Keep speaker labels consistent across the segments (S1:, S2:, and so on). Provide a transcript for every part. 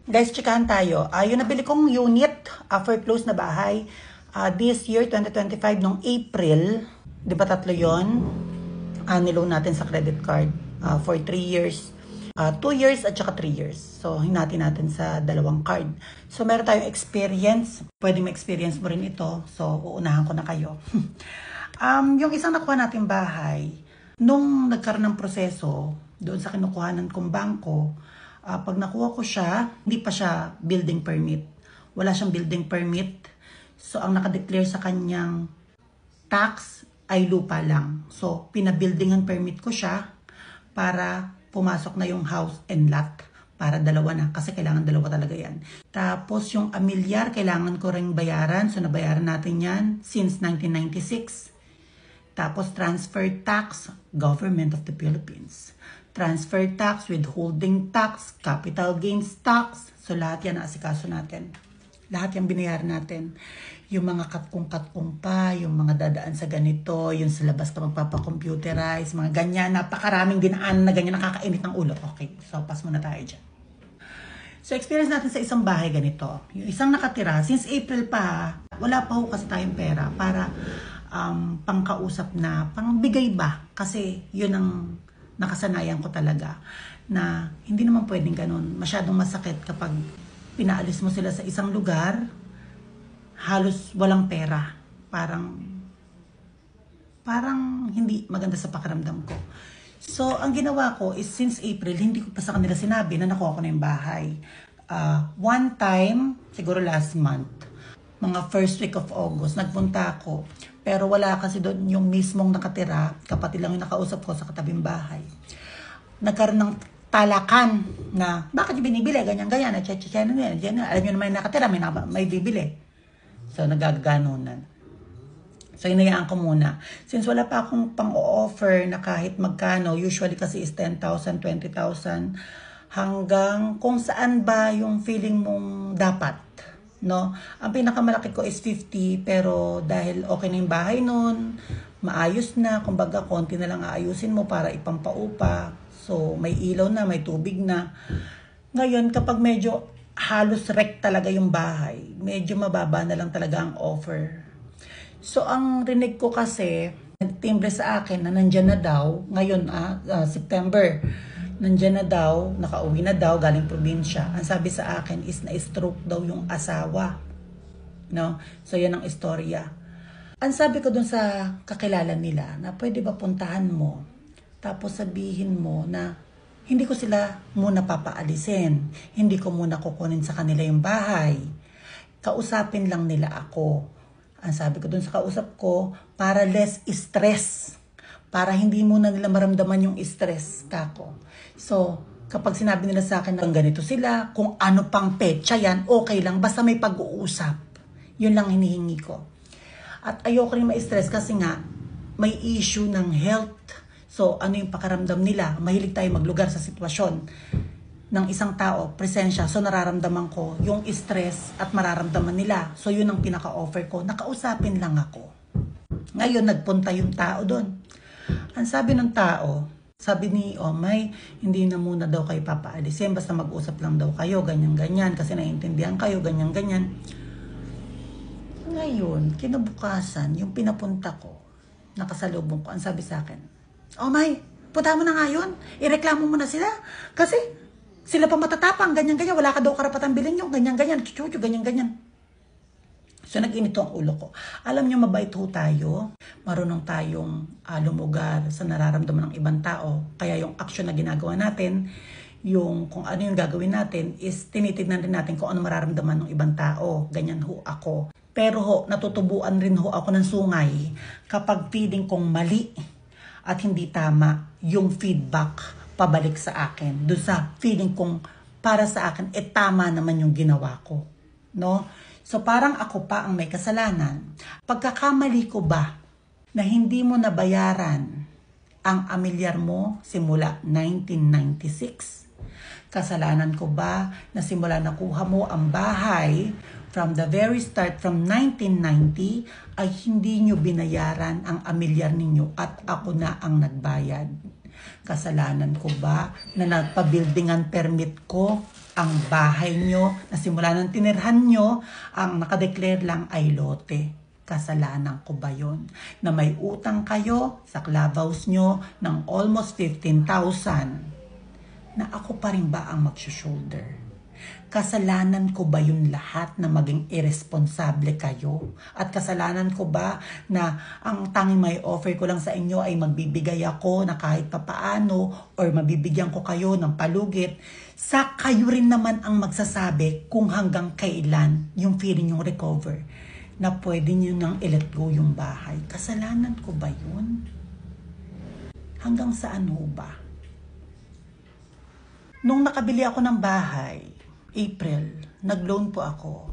S1: Guys, chikahan tayo. Yung nabili kong unit, foreclosed na bahay, this year, 2025, nung April, di ba tatlo yun? Niloan natin sa credit card for 3 years. 2 years at saka 3 years. So, hinati natin sa dalawang card. So, meron tayong experience. Pwede ma-experience mo rin ito. So, uunahan ko na kayo. Yung isang nakuha nating bahay, nung nagkaroon ng proseso, doon sa kinukuhanan kong bangko, pag nakuha ko siya, hindi pa siya building permit. Wala siyang building permit. So, ang nakadeclare sa kanyang tax ay lupa lang. So, pinabuildingan permit ko siya para pumasok na yung house and lot. Para dalawa na. Kasi kailangan dalawa talaga yan. Tapos, yung amilyar, kailangan ko ring bayaran. So, nabayaran natin yan since 1996. Tapos, transfer tax, Government of the Philippines. Transfer tax, withholding tax, capital gains tax. So, lahat yan naasikaso natin. Lahat yung binayaran natin. Yung mga katkong-katkong pa, yung mga dadaan sa ganito, yung sa labas ka magpapacomputerize, mga ganyan, napakaraming dinaan na ganyan, nakakainit ng ulo. Okay, so pass muna tayo dyan. So, experience natin sa isang bahay ganito. Yung isang nakatira, since April pa, wala pa ho kasi tayong pera para pangkausap na, pangbigay ba? Kasi yun ang nakasanayan ko talaga na hindi naman pwedeng ganun. Masyadong masakit kapag pinaalis mo sila sa isang lugar, halos walang pera. Parang hindi maganda sa pakiramdam ko. So, ang ginawa ko is since April, hindi ko pa sa kanila sinabi na nakuha ko na yung bahay. One time, siguro last month, mga first week of August, nagpunta ako. Pero wala kasi doon yung mismong nakatira, kapatid lang yung nakausap ko sa katabing bahay. Nagkaroon ng talakan na, bakit yung binibili? Ganyan-ganyan. Alam nyo naman yung nakatira, may bibili. So, nagaganonan. So, hinayaan ko muna. Since wala pa akong pang-offer na kahit magkano, usually kasi is 10,000, 20,000, hanggang kung saan ba yung feeling mong dapat. No? Ang pinakamalaki ko is 50, pero dahil okay na yung bahay nun, maayos na, kumbaga konti na lang aayusin mo para ipampaupa. So, may ilaw na, may tubig na. Ngayon, kapag medyo halos wreck talaga yung bahay, medyo mababa na lang talaga ang offer. So, ang rinig ko kasi, nagtimbre sa akin na nandyan na daw, ngayon, September, nandyan na daw, nakauwi na daw, galing probinsya. Ang sabi sa akin is na-stroke daw yung asawa. No? So, yan ang istorya. Ang sabi ko dun sa kakilala nila, na pwede ba puntahan mo, tapos sabihin mo na hindi ko sila muna papaalisin. Hindi ko muna kukunin sa kanila yung bahay. Kausapin lang nila ako. Ang sabi ko dun sa kausap ko, para less stress. Para hindi muna nila maramdaman yung stress kako. So, kapag sinabi nila sa akin na ganito sila, kung ano pang petsa yan, okay lang. Basta may pag-uusap. Yun lang hinihingi ko. At ayoko rin ma-stress kasi nga, may issue ng health. So, ano yung pakaramdam nila? Mahilig tayo maglugar sa sitwasyon ng isang tao, presensya. So, nararamdaman ko yung stress at mararamdaman nila. So, yun ang pinaka-offer ko. Nakausapin lang ako. Ngayon, nagpunta yung tao doon. Ang sabi ng tao, sabi ni Omay, hindi na muna daw kayo papaalisin, basta mag-usap lang daw kayo, ganyan-ganyan, kasi naiintindihan kayo, ganyan-ganyan. Ngayon, kinabukasan, yung pinapunta ko, nakasalubong ko, ang sabi sa akin, Omay, punta mo na nga yun, ireklamo mo na sila, kasi sila pa matatapang, ganyan-ganyan, wala ka daw karapatan bilhin yung ganyan-ganyan, chuchu, ganyan-ganyan. So, nag-inito ang ulo ko. Alam nyo, mabait ho tayo. Marunong tayong lumugar sa nararamdaman ng ibang tao. Kaya yung action na ginagawa natin, yung kung ano yung gagawin natin, is tinitignan rin natin kung ano mararamdaman ng ibang tao. Ganyan ho ako. Pero ho, natutubuan rin ho ako ng sungay kapag feeling kong mali at hindi tama yung feedback pabalik sa akin. Doon sa feeling kong para sa akin, tama naman yung ginawa ko. No? So, parang ako pa ang may kasalanan. Pagkakamali ko ba na hindi mo nabayaran ang amilyar mo simula 1996? Kasalanan ko ba na simula nakuha mo ang bahay from the very start, from 1990, ay hindi nyo binayaran ang amilyar ninyo at ako na ang nagbayad? Kasalanan ko ba na nagpa-buildingan permit ko Ang bahay nyo na simula ng tinirhan nyo, ang nakadeclare lang ay lote. Kasalanan ko ba yun? Na may utang kayo sa club house nyo ng almost 15,000 na ako pa rin ba ang mag-shoulder? Kasalanan ko ba yun lahat na maging irresponsable kayo? At kasalanan ko ba na ang tanging may offer ko lang sa inyo ay magbibigay ako na kahit papaano or mabibigyan ko kayo ng palugit? Sa kayo rin naman ang magsasabi kung hanggang kailan yung feeling yung recover na pwede nyo nang i-let go yung bahay. Kasalanan ko ba yun? Hanggang saan ho ba? Nung nakabili ako ng bahay, April, nag-loan po ako.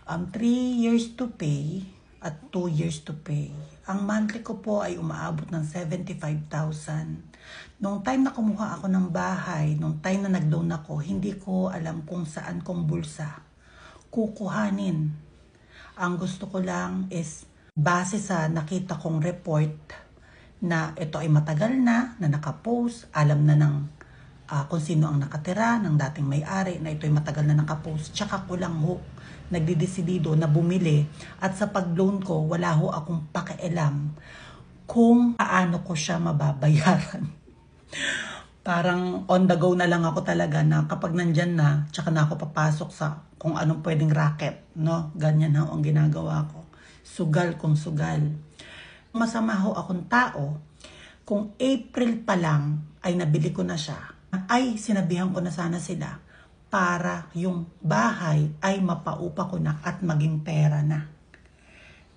S1: 3 years to pay at 2 years to pay. Ang monthly ko po ay umaabot ng 75,000. Nung time na kumuha ako ng bahay, nung time na nag-loan ako, hindi ko alam kung saan kong bulsa kukuhanin. Ang gusto ko lang is base sa nakita kong report na ito ay matagal na nakapost, alam na ng kung sino ang nakatira ng dating may-ari na ito'y matagal na nakapost. Tsaka ko lang ho nagdidesidido na bumili at sa pag-loan ko wala ho akong pakialam kung paano ko siya mababayaran. Parang on the go na lang ako talaga na kapag nandyan na, tsaka na ako papasok sa kung anong pwedeng racket, no? Ganyan ho ang ginagawa ko. Sugal kung sugal. Masama ho akong tao, kung April pa lang ay nabili ko na siya, ay sinabihan ko na sana sila para yung bahay ay mapaupa ko na at maging pera na.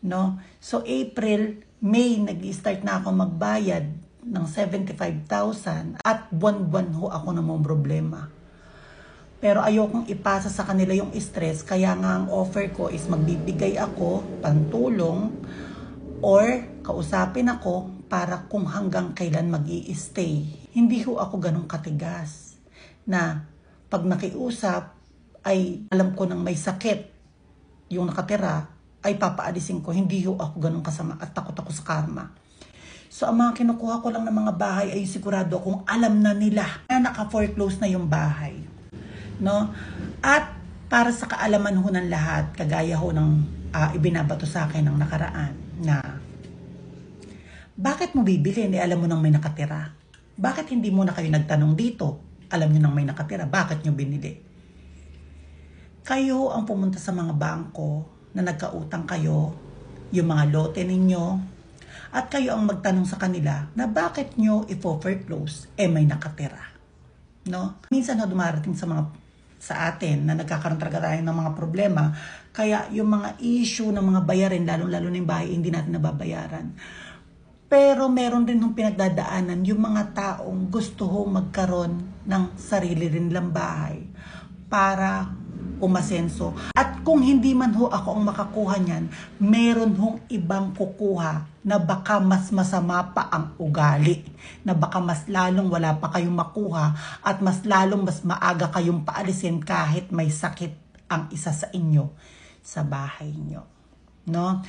S1: No? So April, May, nag-start na ako magbayad ng 75,000 at buwan-buwan ho ako na mong problema. Pero ayokong ipasa sa kanila yung stress, kaya nga ang offer ko is magbibigay ako pantulong or kausapin ako para kung hanggang kailan mag-i-stay. Hindi ho ako ganun katigas na pag nakiusap ay alam ko nang may sakit yung nakatira ay papaalisin ko. Hindi ho ako ganun kasama at takot ako sa karma. So ang mga kinukuha ko lang ng mga bahay ay sigurado akong alam na nila na naka-foreclose na yung bahay. No? At para sa kaalaman ho ng lahat, kagaya ho ng ibinabato sa akin ng nakaraan na bakit mo bibili? Alam mo nang may nakatira. Bakit hindi mo na kayo nagtanong dito? Alam nyo nang may nakatira. Bakit nyo binili? Kayo ang pumunta sa mga bangko na nagkautang kayo, yung mga lote ninyo, at kayo ang magtanong sa kanila na bakit nyo i-foreclose may nakatira. No? Minsan dumarating sa atin na nagkakaroon talaga tayo ng mga problema. Kaya yung mga issue ng mga bayarin, lalong-lalo na yung bahay, hindi natin nababayaran. Pero meron din yung pinagdadaanan yung mga taong gusto hong magkaroon ng sarili rin lang bahay para umasenso. At kung hindi man ho ako ang makakuha niyan, meron hong ibang kukuha na baka mas masama pa ang ugali. Na baka mas lalong wala pa kayong makuha at mas lalong mas maaga kayong paalisin kahit may sakit ang isa sa inyo sa bahay nyo. No?